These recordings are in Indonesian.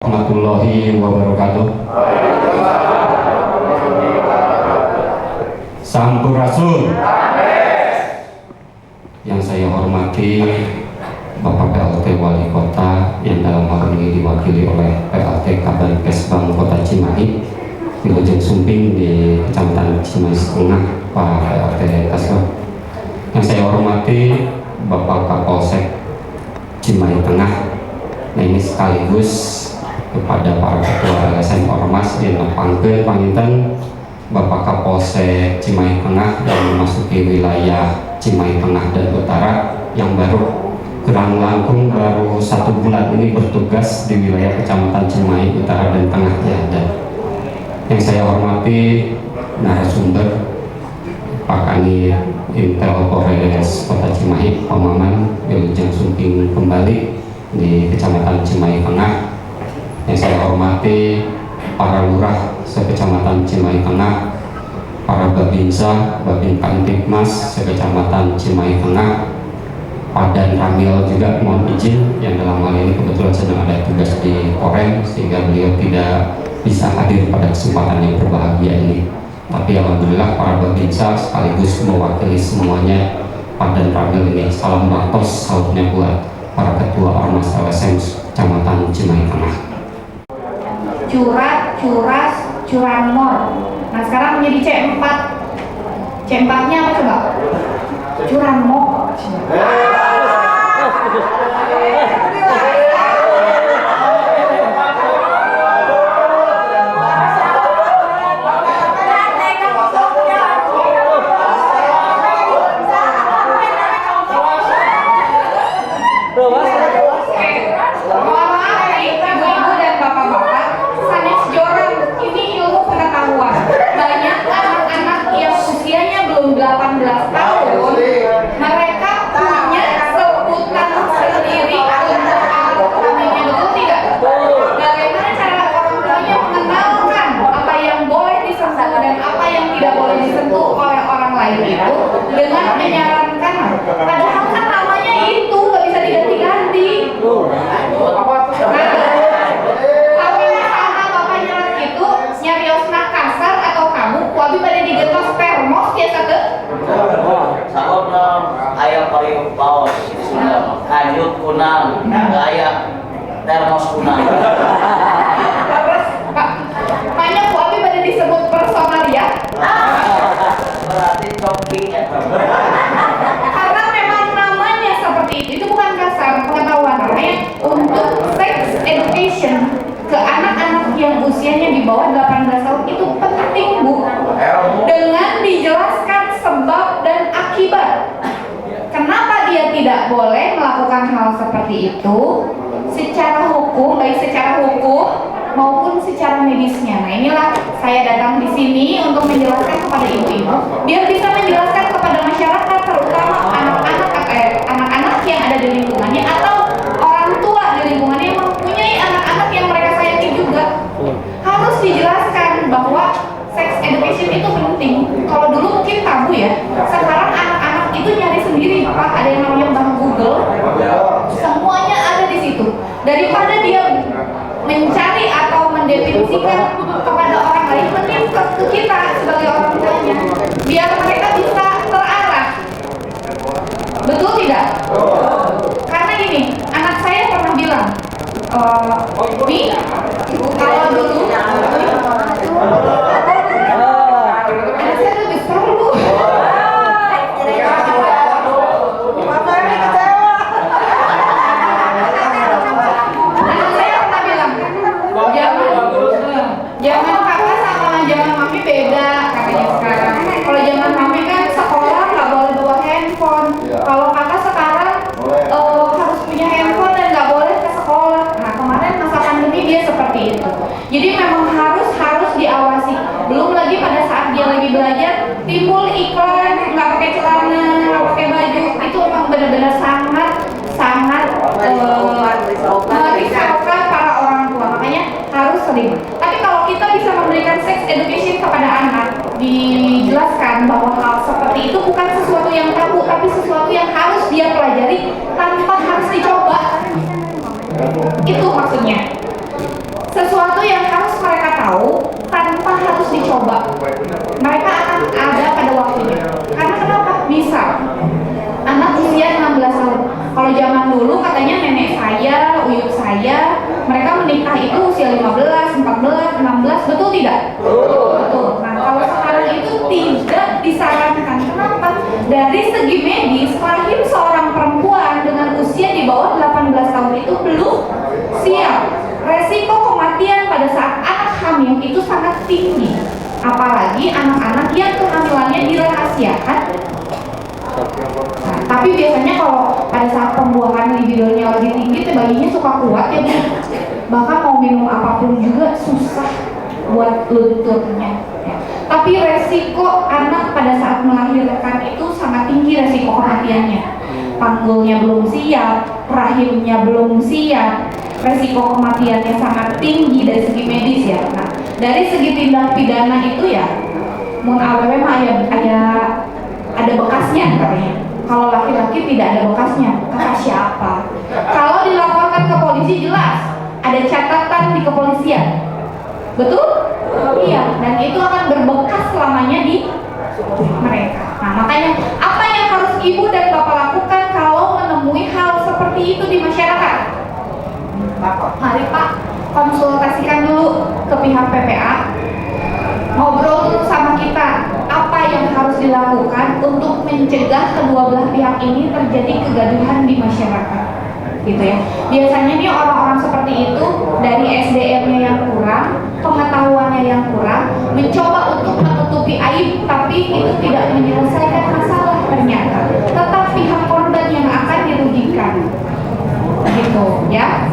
warahmatullahi wabarakatuh. Sampurasun. Yang saya hormati Bapak PLT Wali Kota yang dalam hal ini diwakili oleh PLT Kabankesbang Kota Cimahi, Wilujeng Sumping di Kecamatan Cimahi Tengah, Pak PLT Kasbang. Yang saya hormati Bapak Kapolsek Cimahi Tengah. Nah, ini sekaligus kepada para ketua LSM Ormas yang panggil panginten Bapak Kapolsek Cimahi Tengah dan memasuki wilayah Cimahi Tengah dan Utara yang baru kurang langkung baru 1 bulan ini bertugas di wilayah Kecamatan Cimahi Utara dan Tengah ya. Dan yang saya hormati narasumber Pak Kanit Intel Polres Kota Cimahi, Pak Maman Wilujeng Sumping kembali di Kecamatan Cimahi Tengah. Yang saya hormati para lurah sekecamatan Cimahi Tengah, para babinsa, babin Kamtibmas sekecamatan Cimahi Tengah, Pak Dan Ramil juga mohon izin yang dalam hal ini kebetulan sedang ada tugas di Korem sehingga beliau tidak bisa hadir pada kesempatan yang berbahagia ini. Tapi alhamdulillah para babinsa sekaligus mewakili semuanya. Pak Dan Ramil ini salam baktos salutnya buat para ketua Ormas LSM Kecamatan Cimahi Tengah. Curas, curanmor. Nah sekarang menjadi C4. C4-nya apa coba? Curanmor. Dengan menyarankan, padahal kan namanya itu nggak bisa diganti-ganti. Tapi sama bapaknya itu nyariosna kasar atau kamu, wabi pada digetos permos biasa tuh. Sahabatnya ayam pariu paus, lanjut kunang, ayam termos kunang. Terus banyak wabi pada disebut personal ya. Berarti coki ya. Karena memang namanya seperti itu bukan kasar, pengetahuan namanya untuk sex education ke anak-anak yang usianya di bawah 18 tahun itu penting Bu, dengan dijelaskan sebab dan akibat kenapa dia tidak boleh melakukan hal seperti itu secara hukum, baik secara hukum maupun secara medisnya. Nah inilah saya datang di sini untuk menjelaskan kepada ibu-ibu biar bisa menjelaskan kepada masyarakat, terutama anak-anak yang ada di lingkungannya atau orang tua di lingkungannya yang mempunyai anak-anak yang mereka sayangi juga. Harus dijelaskan bahwa sex education itu penting. Kalau dulu mungkin tabu ya, sekarang anak-anak itu nyari sendiri Pak, ada yang namanya Bang Google, semuanya ada di situ. Daripada dia mencari atau mendefinisikan kepada orang lain, mending ke kita sebagai orang tuanya biar mereka bisa terarah. Betul tidak? Karena gini, anak saya pernah bilang, Mi, kalau dulu anak saya lebih besar Bu. Jangan kakak sama jangan mami beda katanya sekarang. Kalau jangan mami kan sekolah nggak boleh bawa handphone. Kalau kakak sekarang harus punya handphone dan nggak boleh ke sekolah. Nah kemarin masa pandemi dia seperti itu. Jadi memang harus diawasi. Belum lagi pada saat dia lagi belajar timbul iklan nggak pakai celana, nggak pakai baju. Itu memang benar-benar sangat merisaukan para orang tua. Makanya harus sering. Tapi kalau kita bisa memberikan sex education kepada anak, dijelaskan bahwa hal seperti itu bukan sesuatu yang tabu, tapi sesuatu yang harus dia pelajari tanpa harus dicoba. Itu maksudnya. Betul. Nah, kalau sekarang itu tidak disarankan. Kenapa? Dari segi medis, rahim seorang perempuan dengan usia di bawah 18 tahun itu belum siap. Resiko kematian pada saat anak hamil itu sangat tinggi. Apalagi anak-anak yang kehamilannya dirahasiakan. Nah, tapi biasanya kalau pada saat pembuahan libidonya lagi tinggi, bayinya suka kuat ya, Bu. Bahkan mau minum apapun juga susah buat lunturnya. Ya. Tapi resiko anak pada saat melahirkan itu sangat tinggi resiko kematiannya. Panggulnya belum siap, rahimnya belum siap, resiko kematiannya sangat tinggi dari segi medis ya. Nah, dari segi tindak pidana itu ya, mun awewe mah ada bekasnya katanya. Kalau laki-laki tidak ada bekasnya, kata siapa? Kalau dilaporkan ke polisi jelas ada catatan di kepolisian, betul? Iya, dan itu akan berbekas selamanya di mereka. Nah, makanya apa yang harus ibu dan bapak lakukan kalau menemui hal seperti itu di masyarakat? Mari Pak, konsultasikan dulu ke pihak PPA, ngobrol dulu sama kita apa yang harus dilakukan untuk mencegah kedua belah pihak ini terjadi kegaduhan di masyarakat, gitu ya. Biasanya nih orang-orang seperti itu dari SDM-nya yang kurang, pengetahuannya yang kurang, mencoba untuk menutupi aib, tapi itu tidak menyelesaikan masalah ternyata. Tetap pihak korban yang akan dirugikan, gitu ya.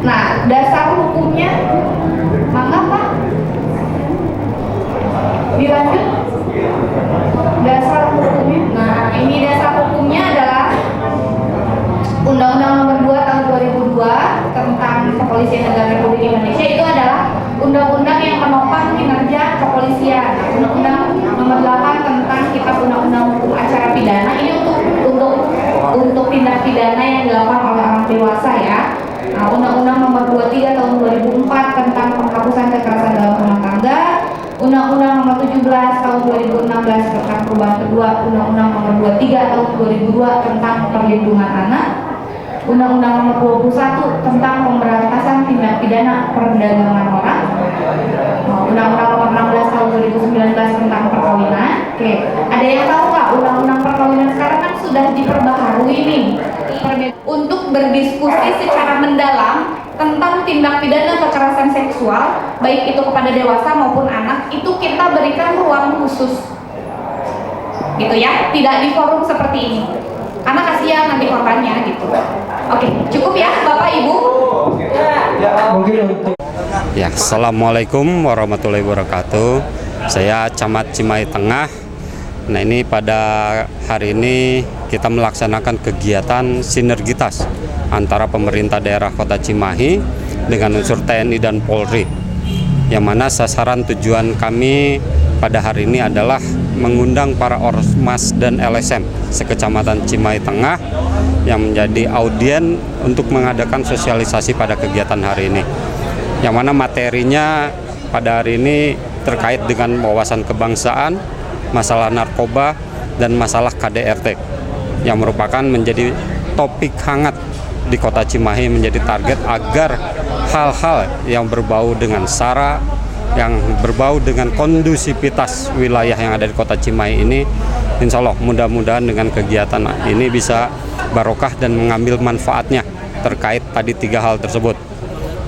Nah, dasar hukumnya, mangga Pak, dilanjut. Dasar hukumnya, nah ini dasar hukumnya adalah Undang-Undang Nomor 2 Tahun 2002 tentang Kepolisian Negara Republik Indonesia. Itu adalah undang-undang yang menopang kinerja kepolisian. Undang-Undang Nomor 8 tentang Kitab Undang-Undang Hukum Acara Pidana. Ini untuk tindak pidana yang dilakukan oleh orang dewasa ya. Nah, Undang-Undang Nomor 23 Tahun 2004 tentang penghapusan kekerasan dalam rumah tangga. Undang-Undang Nomor 17 Tahun 2016 tentang perubahan kedua. Undang-Undang Nomor 23 Tahun 2002 tentang perlindungan anak. Undang-Undang Nomor 21 tentang pemberantasan tindak pidana perdagangan orang. Undang-Undang Nomor 16 Tahun 2019 tentang perkawinan. Oke, ada yang tahu nggak Undang-Undang perkawinan sekarang kan sudah diperbaharui nih untuk berdiskusi secara mendalam tentang tindak pidana kekerasan seksual, baik itu kepada dewasa maupun anak, itu kita berikan ruang khusus, gitu ya, tidak di forum seperti ini. Karena kasihan nanti korbannya gitu. Oke, cukup ya Bapak Ibu. Ya, Assalamualaikum warahmatullahi wabarakatuh. Saya Camat Cimahi Tengah. Nah, ini pada hari ini kita melaksanakan kegiatan sinergitas antara pemerintah daerah Kota Cimahi dengan unsur TNI dan Polri. Yang mana sasaran tujuan kami pada hari ini adalah mengundang para ormas dan LSM sekecamatan Cimahi Tengah yang menjadi audien untuk mengadakan sosialisasi pada kegiatan hari ini. Yang mana materinya pada hari ini terkait dengan wawasan kebangsaan, masalah narkoba, dan masalah KDRT yang merupakan menjadi topik hangat di Kota Cimahi, menjadi target agar hal-hal yang berbau dengan SARA, yang berbau dengan kondusivitas wilayah yang ada di Kota Cimahi ini, insya Allah mudah-mudahan dengan kegiatan ini bisa barokah dan mengambil manfaatnya terkait tadi 3 hal tersebut.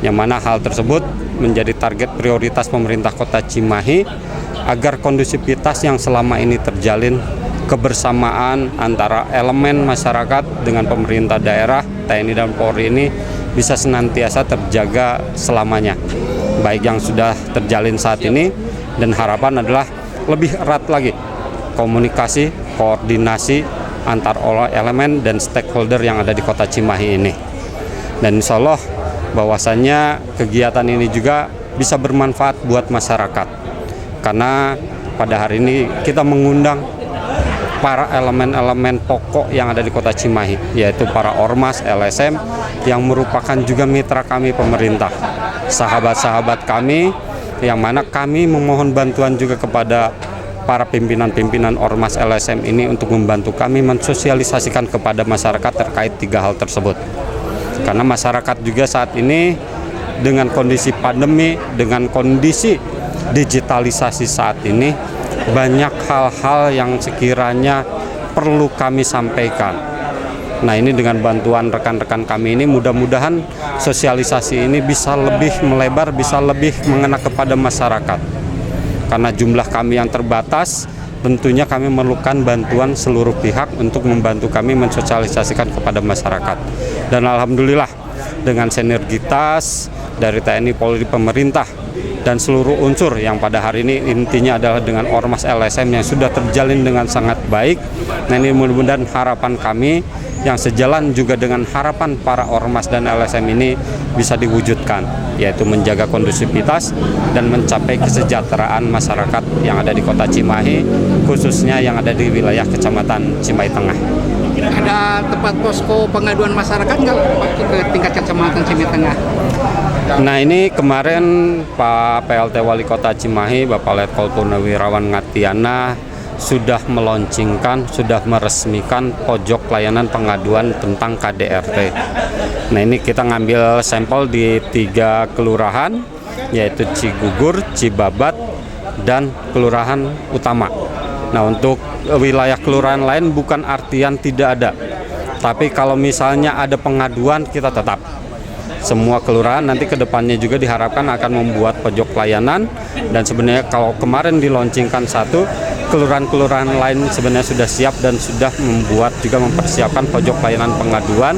Yang mana hal tersebut menjadi target prioritas pemerintah Kota Cimahi agar kondusivitas yang selama ini terjalin, kebersamaan antara elemen masyarakat dengan pemerintah daerah, TNI dan Polri ini bisa senantiasa terjaga selamanya. Baik yang sudah terjalin saat ini, dan harapan adalah lebih erat lagi komunikasi, koordinasi antar elemen dan stakeholder yang ada di Kota Cimahi ini. Dan insya Allah bahwasannya kegiatan ini juga bisa bermanfaat buat masyarakat, karena pada hari ini kita mengundang para elemen-elemen pokok yang ada di Kota Cimahi, yaitu para ormas, LSM yang merupakan juga mitra kami pemerintah, sahabat-sahabat kami, yang mana kami memohon bantuan juga kepada para pimpinan-pimpinan ormas LSM ini untuk membantu kami mensosialisasikan kepada masyarakat terkait 3 hal tersebut. Karena masyarakat juga saat ini dengan kondisi pandemi, dengan kondisi digitalisasi saat ini, banyak hal-hal yang sekiranya perlu kami sampaikan. Nah, ini dengan bantuan rekan-rekan kami ini mudah-mudahan sosialisasi ini bisa lebih melebar, bisa lebih mengena kepada masyarakat. Karena jumlah kami yang terbatas, tentunya kami memerlukan bantuan seluruh pihak untuk membantu kami mensosialisasikan kepada masyarakat. Dan alhamdulillah dengan sinergitas dari TNI, Polri, pemerintah, dan seluruh unsur yang pada hari ini intinya adalah dengan Ormas LSM yang sudah terjalin dengan sangat baik. Nah, ini mudah-mudahan harapan kami yang sejalan juga dengan harapan para Ormas dan LSM ini bisa diwujudkan, yaitu menjaga kondusivitas dan mencapai kesejahteraan masyarakat yang ada di Kota Cimahi, khususnya yang ada di wilayah Kecamatan Cimahi Tengah. Ada tempat posko pengaduan masyarakat nggak Pak, ke tingkat Kecamatan Cimahi Tengah? Nah, ini kemarin Pak PLT Wali Kota Cimahi, Bapak Letkol Purnawirawan Ngatiana sudah meluncurkan, sudah meresmikan pojok layanan pengaduan tentang KDRT. Nah, ini kita ngambil sampel di 3 kelurahan, yaitu Cigugur, Cibabat, dan Kelurahan Utama. Nah, untuk wilayah kelurahan lain bukan artian tidak ada, tapi kalau misalnya ada pengaduan kita tetap. Semua kelurahan nanti ke depannya juga diharapkan akan membuat pojok layanan, dan sebenarnya kalau kemarin dilaunchingkan satu, kelurahan-kelurahan lain sebenarnya sudah siap dan sudah mempersiapkan pojok layanan pengaduan,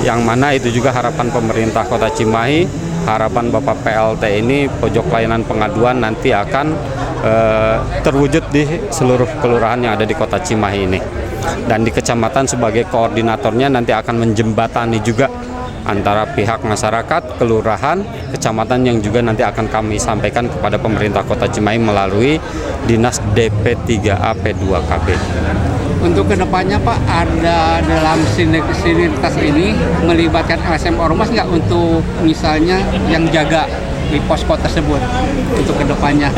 yang mana itu juga harapan pemerintah Kota Cimahi, harapan Bapak PLT ini pojok layanan pengaduan nanti akan terwujud di seluruh kelurahan yang ada di Kota Cimahi ini. Dan di kecamatan sebagai koordinatornya nanti akan menjembatani juga antara pihak masyarakat, kelurahan, kecamatan yang juga nanti akan kami sampaikan kepada pemerintah Kota Cimahi melalui Dinas DP3A P2KB. Untuk kedepannya Pak, ada dalam sinergitas ini melibatkan LSM Ormas nggak untuk misalnya yang jaga di posko tersebut untuk kedepannya?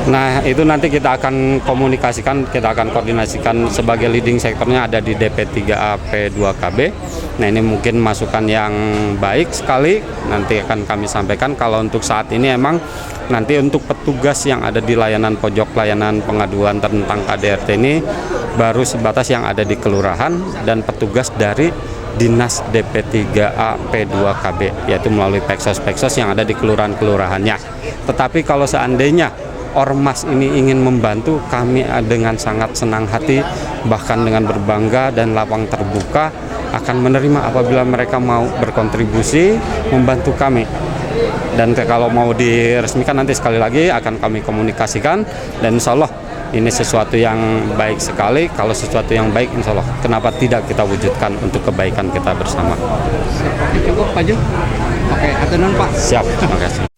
Nah, itu nanti kita akan komunikasikan, kita akan koordinasikan sebagai leading sektornya ada di DP3A P2KB. Nah, ini mungkin masukan yang baik sekali, nanti akan kami sampaikan. Kalau untuk saat ini emang nanti untuk petugas yang ada di layanan pojok layanan pengaduan tentang KDRT ini baru sebatas yang ada di kelurahan dan petugas dari Dinas DP3A P2KB, yaitu melalui peksos-peksos yang ada di kelurahan-kelurahannya. Tetapi kalau seandainya Ormas ini ingin membantu, kami dengan sangat senang hati, bahkan dengan berbangga dan lapang terbuka akan menerima apabila mereka mau berkontribusi membantu kami. Dan kalau mau diresmikan nanti sekali lagi akan kami komunikasikan, dan insya Allah ini sesuatu yang baik sekali. Kalau sesuatu yang baik, insya Allah kenapa tidak kita wujudkan untuk kebaikan kita bersama. Cukup Pak Ju? Oke, atur nuhun Pak. Siap, terima kasih.